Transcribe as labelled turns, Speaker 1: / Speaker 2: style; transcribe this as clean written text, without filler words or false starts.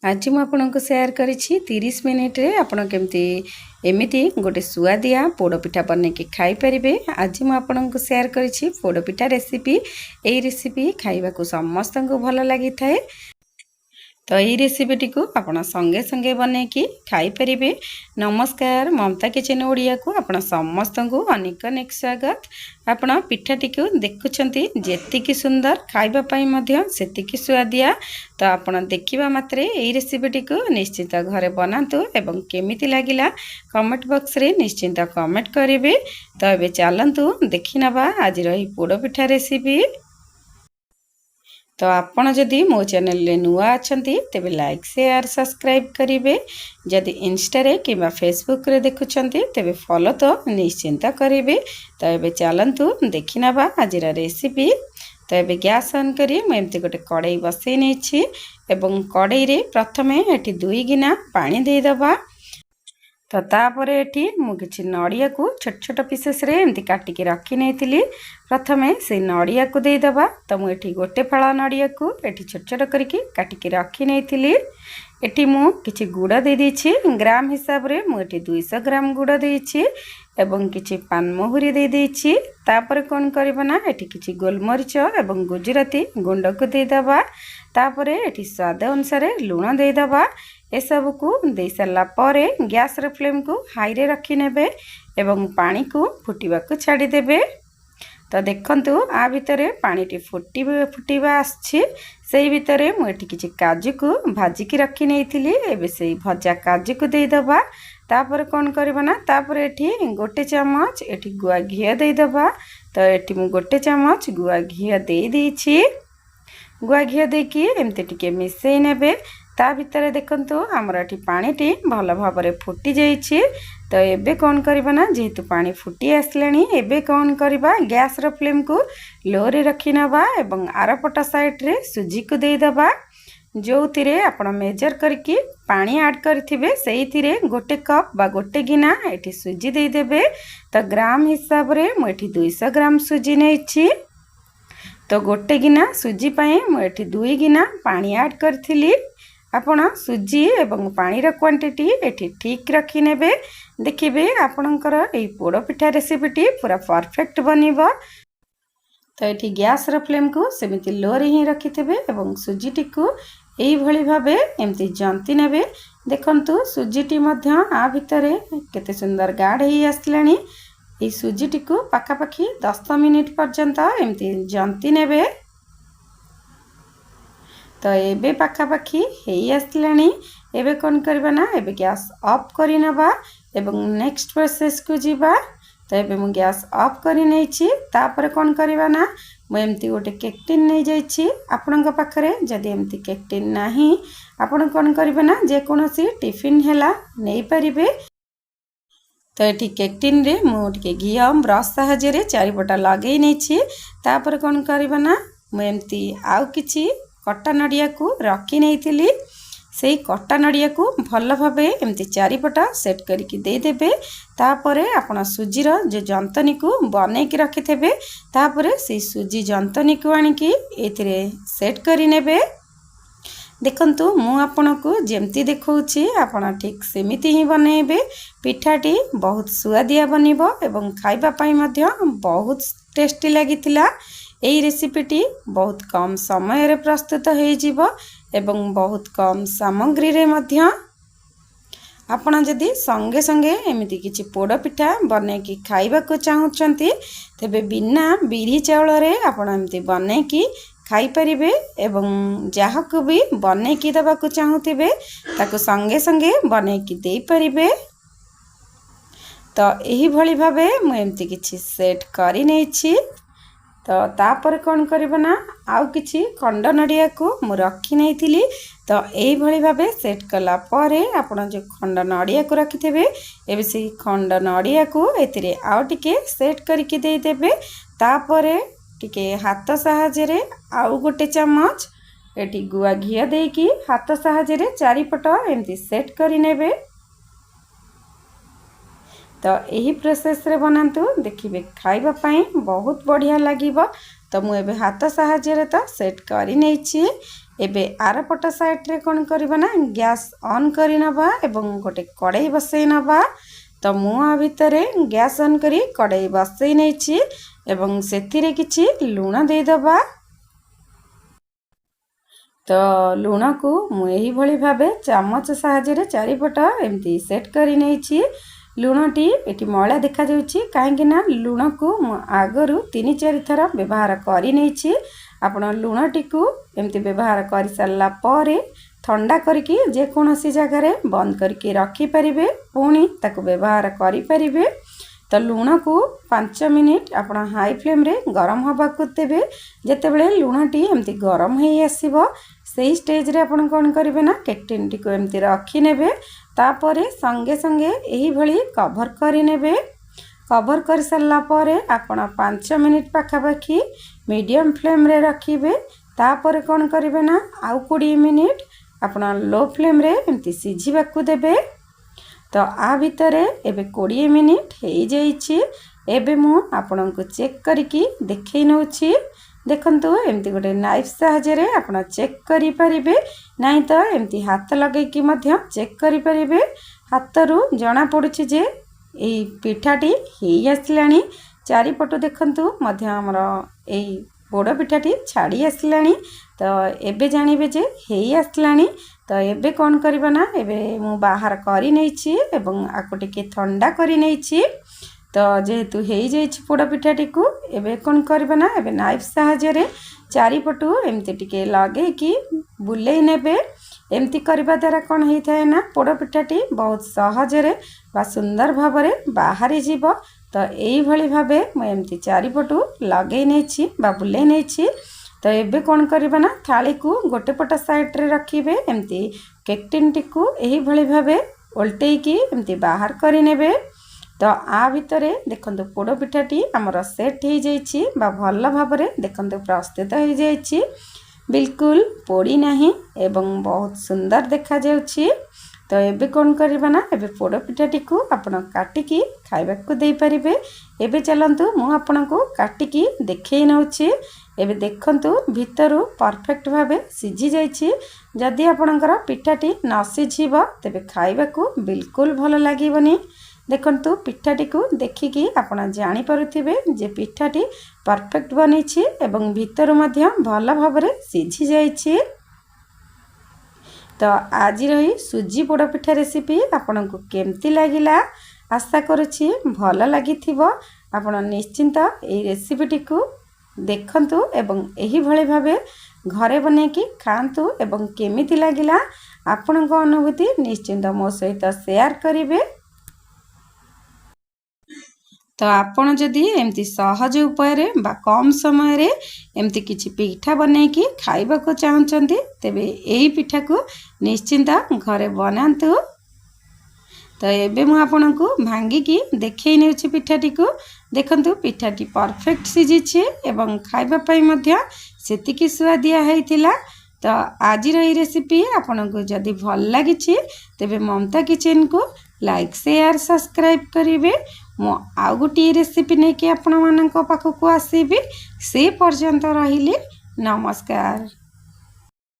Speaker 1: आज मु आपनको share करिछि 30 minute रे आपण केमती एमिति गोटे सुआदिया पोड़पिठा बने के खाई परिबे। आज मु आपनको शेयर करिछि पोड़पिठा रेसिपी। एई रेसिपी खाइबा को समस्त को भल लागि थाए। तो यही रेसिपीटी को आपण संगे संगे बने कि खाई परिबे। नमस्कार, ममता किचन ओडिया को आपण समस्त को अनेक अनेक स्वागत। आपण पिठाटी को देखुछंती जेतिकी सुंदर खाइबा पई मध्य सेतिकी स्वादिया। तो आपण देखिबा मात्रे एही रेसिपीटी को निश्चित घरे बनातु एवं केमिति लागिला कमेंट बॉक्स रे निश्चित कमेंट करिवे। तो एबे चलंतु देखि नबा आज रही पोड़ो पिठा रेसिपी। तो आपण जदि मो चैनल ले नुआ अछंती तेबे लाइक शेयर सब्सक्राइब करिवे। जदि इंस्टा रे किबा फेसबुक रे देखुछंती तेबे फॉलो तो निश्चिंत करिवे। तो एबे चलंतु देखि नबा आजिरा रेसिपी। तो एबे गैस ऑन करी म एमती गोटे कड़ाई बसई नेछि एवं कड़ाई रे प्रथमे एठी 2 गिना पानी दे दबा। तो तापर एठी मु किछि नड़िया को छोट छोट पीसेस रे एमती काटिके रखी नेथिली। प्रथमे से नड़िया को दे दबा। तो मु एठी गोटे फाळा नड़िया को एठी छोट छोट करके काटिके रखी नेथिली। एठी मु किछि गुड़ दे देछि ग्राम हिसाब रे मु एठी 200 ग्राम गुड़ देछि एवं किछि पान मोहरी दे देछि। तापर कोन करबा ना एठी किछि गोलमरिच एवं गुजराती गुंड को दे दबा। तापर एठी स्वाद अनुसार लूण दे दबा। ए सब को दे सारा पर गैस रे फ्लेम को हाई रे रखी नेबे एवं पानी को फुटिबा को छाड़ी देबे। तो देखंतु आ भितरे पानी फुटिबा आछि। सेही भितरे मु एठी किछि काजू को भाजी की रखी नेथिली। एबे सेही भजा काजू को दे दबा। तापर कोन करबा ना तापर एठी गोटे चम्मच एठी गुआ घिया दे दबा। तो एठी मु गोटे चम्मच गुआ घिया दे देछि। गुआ घिया देकी एमते टिके मिसई नेबे। ता भितर देखंतु हमरा एठी पानीटी भल भाबरे फुटी जाईछि। तो एबे कोन करबा ना जेहेतु पानी फुटी आसलानी एबे कोन करबा गैस रो फ्लेम को लो रे रखी नबा एवं आरपटा साइड रे सुजी को दे दबा। जो थिरे आपण मेजर करके पानी ऐड करथिबे सेही थिरे गोटे कप बा गोटे गिना एठी सुजी दे देबे। तो ग्राम हिसाब रे मु एठी 200 ग्राम सुजी नेछि। तो गोटे गिना सुजी पई मु एठी 2 गिना पानी ऐड करथिली। आपण सुजी एवं पानी रो क्वांटिटी एठी ठीक रखी नेबे। देखिबे आपणकर एई पोड़ो पिठा रेसिपीटी पूरा परफेक्ट बनिबो। तो एठी गैस रो फ्लेम को सेमिति लो रे ही रखिथिबे एवं सुजीटी को एई भली भाबे एमति जंती नेबे। देखंतु सुजीटी मध्य आ भितरे केते सुंदर गाढ़ ही आसलानी। एई सुजीटी को पाखापाखी 10 मिनिट पर्यंत एमति जंती नेबे। तो एबे पाखापाखी हेई आसलानी। एबे कोन करबा ना एबे गैस ऑफ करि नबा एवं नेक्स्ट प्रोसेस को जीवा। तो एबे मु गैस ऑफ करि नेछि। तापर कोन करबा ना मु एमती गोटे केक टिन नै जाइछि। आपनका पाखरे जदि एमती केक टिन नाही आपन कोन करबा ना जे कोनोसी टिफिन हेला नै परिबे। तो एठी केक टिन रे मु टिके घिया ब्रश सहाय्य रे चारिपटा लगेई नेछि। तापर कोन करबा ना मु एमती आउ किछि कटा नड़िया को रखी नेथिली। सेही कटा नड़िया को भल भाबे एमती चारिपटा सेट करके दे देबे। तापरे आपण सुजीर जो जंतनी को बनै के रखिथेबे तापरे से सुजी जंतनी को आनी की एथिरे सेट करि नेबे। देखंतु मु आपनको जेमती देखौछि आपण ठीक सेमिति ही बनेबे। पिठाटी बहुत सुआदिया बनिबो एवं खाइबा पई मध्य बहुत टेस्टी लागितिला। एई रेसिपीटी बहुत कम समय रे प्रस्तुत हो जिवो एवं बहुत कम सामग्री रे मध्य आपण जदि संगे संगे एमिति किछि पोड़ो पिठा बने की खाइबा को चाहुचंती तेबे बिना बिरी चावल रे आपण एमिति बने की खाई परिबे एवं जाहा को भी बने की दबा को चाहुतिबे ताको संगे संगे बने की दे परिबे। तो एही भली भाबे मु एमिति किछि सेट करि नेछि। तो तापर कोन करबा ना आउ किछि खंड नड़िया को मु रखी नेथिली। तो एही भली भाबे सेट कला परे आपण जो खंड नड़िया को रखिथेबे एबे से खंड नड़िया को एतिरे आउ टिके सेट करके दे देबे। तापरे टिके हाथ सहाय्य रे आउ गोटे चम्मच एटी गुआ घिया देकी हाथ सहाय्य रे चारिपट एमती सेट करि नेबे। तो यही प्रोसेस रे बनातु देखिबे खाइबा पई बहुत बढ़िया लागिबो। तो तो मु एबे हाथ साहाय्य तो सेट करी नेछि। एबे आर पट साइड रे कोन करबा ना गैस ऑन करी नबा एवं गोटे कड़ाई बसई नबा। तो मु आ भितरे गैस ऑन करी कड़ाई बसई नेछि एवं सेथिरे किछि लूण दे दबा। तो लूण को मु एही भली भाबे चामच साहाय्य रे चारिपट एमती सेट करी नेछि। लूणटी एटी मयला देखा जाउछि काहेकि ना लूण को मु आगरु 3-4 थर व्यवहार करी नेछि। आपण लूणटी को एमती व्यवहार करि सारला परे ठंडा करके जे कोनोसी जगह रे बंद करके रखी परिबे पुणी ताको व्यवहार करि परिबे। तो लूण को 5 मिनिट आपण हाई फ्लेम रे गरम हबा को देबे। जेतेबेले लूणटी एमती गरम हेई आसीबो सेही स्टेज रे आपण कोन करिवे ना केकटिन टी को एमती रखी नेबे। तापरे संगे संगे एही भली कवर करि नेबे। कवर कर सारला परे आपण 5 मिनिट पाखापाखी मीडियम फ्लेम रे रखिबे। तापरे कोन करिवे ना आउ 20 मिनिट आपण लो फ्लेम रे एमती सिझिबा को देबे। तो आ भितरे एबे 20 मिनिट हेई जाइछि। एबे मु आपनको चेक करिकी देखै नउछि। देखंतु एमती गोटे नाइफ साहाय्य रे आपण चेक करि परिबे नाही तो एमती हाथ लगे कि मध्य चेक करि परिबे। हाथरू जना पडुछि जे एई पिठाटी हेई आसलानी। चारिपटु देखंतु मध्य हमर एई पोड़ पिठाटी छाड़ी आसलानी। तो एबे जानिबे जे हेई आसलानी। तो एबे कोन करबा ना एबे मु बाहर करी नेछि एवं आको टिके ठंडा करी नेछि। तो जेहेतु हेई जाइछि पोड़ पिठाटी को एबे कोन करबा ना एबे नाइफ साहाय्य रे चारिपटु एमती टिके लगे कि बुलेई नेबे। एमती करबा द्वारा कोन हेई थाए ना पोड़ पिठाटी बहुत सहज रे बा सुंदर भाबरे बाहरी जीवो। तो एई भली भाबे म एमती चारिपटु लगे नेछि बा बुलेई नेछि। तो एबे कोन करबा ना थाली को गोटे पट साइड रे रखिबे। एमती केकटिन टी को एही भली भाबे उल्टेई की एमती बाहर करि नेबे। तो आ भितरे देखंतु पोड़ पिठाटी हमर सेट हो जाइछि बा भल भाबरे देखंतु प्रस्तुत हो जाइछि। बिल्कुल पोड़ी नाही एवं बहुत सुंदर देखा जाउछि। तो एबे कोन करबा ना एबे पोड़ पिठाटी को आपण काटिकी खाइबा को देई परिबे। एबे चलंतु मु आपनको काटिकी देखै नउछि। एबे देखंतु भितरु परफेक्ट भाबे सिझी जाइछि। जदि आपणकर पिठाटी न सिझिबो तेबे खाइबा को बिल्कुल भल लागिबनी। देखंतु पिठाटी को देखिकी आपण जानि पारुथिबे जे पिठाटी परफेक्ट बनिछि एवं भितर मध्य भल भाबरे सिझी जाइछि। तो आज रही सुजी पोड़ पिठा रेसिपी आपनको केमती लागिला आशा करुछि भल लागिथिबो। आपण निश्चिंत एई रेसिपीटी को देखंतु एवं एही भली भाबे घरे बनेकी खांतु एवं केमिति लागिला आपणको अनुभूति निश्चिंत मो सहित शेयर करिवे। तो आपण जदि एमती सहज उपाय रे बा कम समय रे एमती किछि पिठा बनेकी खाइबा को चाहछंती तेबे एही पिठा को निश्चिंत घरे बनांतु। तो एबे मु आपनको भांगी की देखै नेउछि पिठाटी को। देखंतु पिठाटी परफेक्ट सिझिछि एवं खाइबा पई मध्य सेतिकी स्वादिया हेतिला। तो आज रही रेसिपी आपनको जदि भल लागिछि तेबे ममता किचन को लाइक शेयर सब्सक्राइब करिवे। मो आउ गोटे रेसिपी नेकी आपण मानक पाखकु आसीबी। से पर्यंत रहिले नमस्कार।